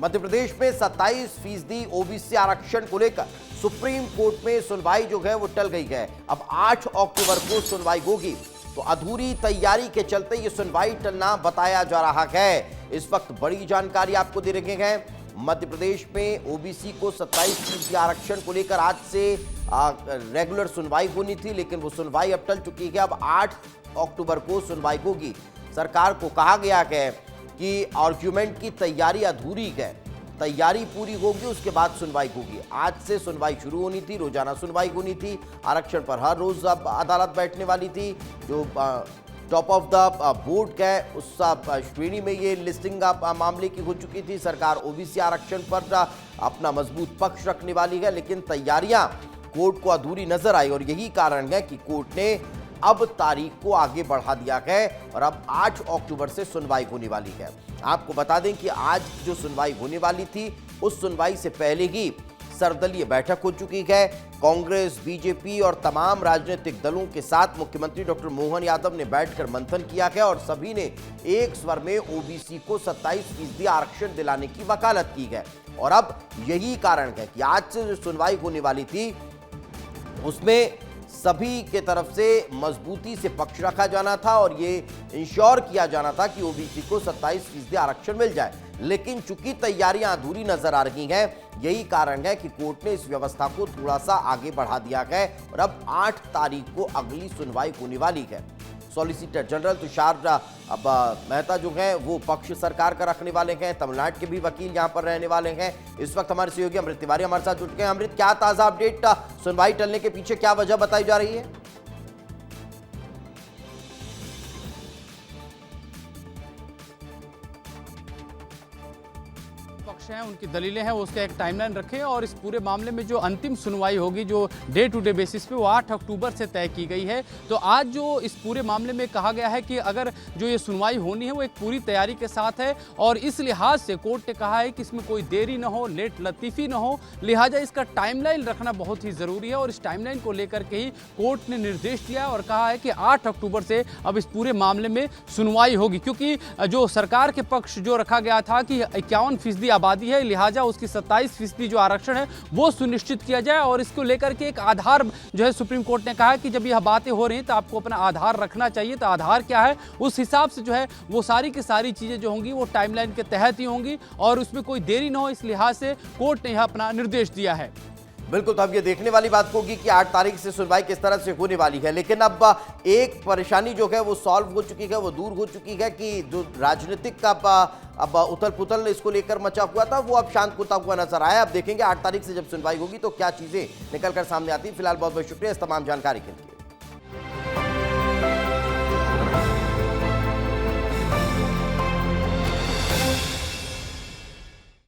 मध्य प्रदेश में 27% ओबीसी आरक्षण को लेकर सुप्रीम कोर्ट में सुनवाई जो है वो टल गई है। अब 8 अक्टूबर को सुनवाई होगी, तो अधूरी तैयारी के चलते ये सुनवाई टलना बताया जा रहा है। इस वक्त बड़ी जानकारी आपको दे रहे हैं। मध्य प्रदेश में ओबीसी को 27% आरक्षण को लेकर आज से रेगुलर सुनवाई होनी थी, लेकिन वो सुनवाई अब टल चुकी है। अब 8 अक्टूबर को सुनवाई होगी। सरकार को कहा गया है कि आर्ग्यूमेंट की तैयारी अधूरी है, तैयारी पूरी होगी उसके बाद सुनवाई होगी। आज से सुनवाई शुरू होनी थी, रोजाना सुनवाई होनी थी। आरक्षण पर हर रोज अब अदालत बैठने वाली थी। जो टॉप ऑफ द बोर्ड है उस श्रेणी में ये लिस्टिंग मामले की हो चुकी थी। सरकार ओबीसी आरक्षण पर अपना मजबूत पक्ष रखने वाली है, लेकिन तैयारियां कोर्ट को अधूरी नजर आई और यही कारण है कि कोर्ट ने अब तारीख को आगे बढ़ा दिया है और अब 8 अक्टूबर से सुनवाई होने वाली है। आपको बता दें कि आज जो सुनवाई होने वाली थी उस सुनवाई से पहले ही सर्वदलीय बैठक हो चुकी है। कांग्रेस, बीजेपी और तमाम राजनीतिक दलों के साथ मुख्यमंत्री डॉक्टर मोहन यादव ने बैठकर मंथन किया है और सभी ने एक स्वर में ओबीसी को 27% आरक्षण दिलाने की वकालत की है। और अब यही कारण है कि आज से जो सुनवाई होने वाली थी उसमें सभी के तरफ से मजबूती से पक्ष रखा जाना था और ये इंश्योर किया जाना था कि ओबीसी को 27% आरक्षण मिल जाए। लेकिन चूंकि तैयारियां अधूरी नजर आ रही हैं, यही कारण है कि कोर्ट ने इस व्यवस्था को थोड़ा सा आगे बढ़ा दिया है और अब 8 तारीख को अगली सुनवाई होने वाली है। सॉलिसिटर जनरल तुषार अब मेहता जो हैं वो पक्ष सरकार का रखने वाले हैं। तमिलनाडु के भी वकील यहां पर रहने वाले हैं। इस वक्त हमारे सहयोगी अमृत तिवारी हमारे साथ जुट गए। अमृत, क्या ताजा अपडेट, सुनवाई टलने के पीछे क्या वजह बताई जा रही है? पक्ष हैं, उनकी दलीलें हैं, वो उसका एक टाइमलाइन रखें और इस पूरे मामले में जो अंतिम सुनवाई होगी जो डे टू डे बेसिस पे वो 8 अक्टूबर से तय की गई है। तो आज जो इस पूरे मामले में कहा गया है कि अगर जो ये सुनवाई होनी है वो एक पूरी तैयारी के साथ है और इस लिहाज से कोर्ट ने कहा है कि इसमें कोई देरी ना हो, लेट लतीफ़ी ना हो, लिहाजा इसका टाइमलाइन रखना बहुत ही ज़रूरी है। और इस टाइमलाइन को लेकर के ही कोर्ट ने निर्देश दिया और कहा है कि 8 अक्टूबर से अब इस पूरे मामले में सुनवाई होगी, क्योंकि जो सरकार के पक्ष जो रखा गया था कि 51% आबादी है, लिहाजा उसकी 27% जो आरक्षण है वो सुनिश्चित किया जाए। और इसको लेकर के एक आधार जो है सुप्रीम कोर्ट ने कहा है कि जब यह बातें हो रही हैं तो आपको अपना आधार रखना चाहिए। तो आधार क्या है, उस हिसाब से जो है वो सारी की सारी चीज़ें जो होंगी वो टाइमलाइन के तहत ही होंगी और उसमें कोई देरी ना हो, इस लिहाज से कोर्ट ने यह अपना निर्देश दिया है। बिल्कुल, तो अब ये देखने वाली बात होगी कि 8 तारीख से सुनवाई किस तरह से होने वाली है। लेकिन अब एक परेशानी जो है वो सॉल्व हो चुकी है, वो दूर हो चुकी है कि जो राजनीतिक अब उथल पुथल इसको लेकर मचा हुआ था वो अब शांत होता हुआ नजर आया। अब देखेंगे 8 तारीख से जब सुनवाई होगी तो क्या चीजें निकल कर सामने आती है। फिलहाल बहुत बहुत शुक्रिया इस तमाम जानकारी के लिए।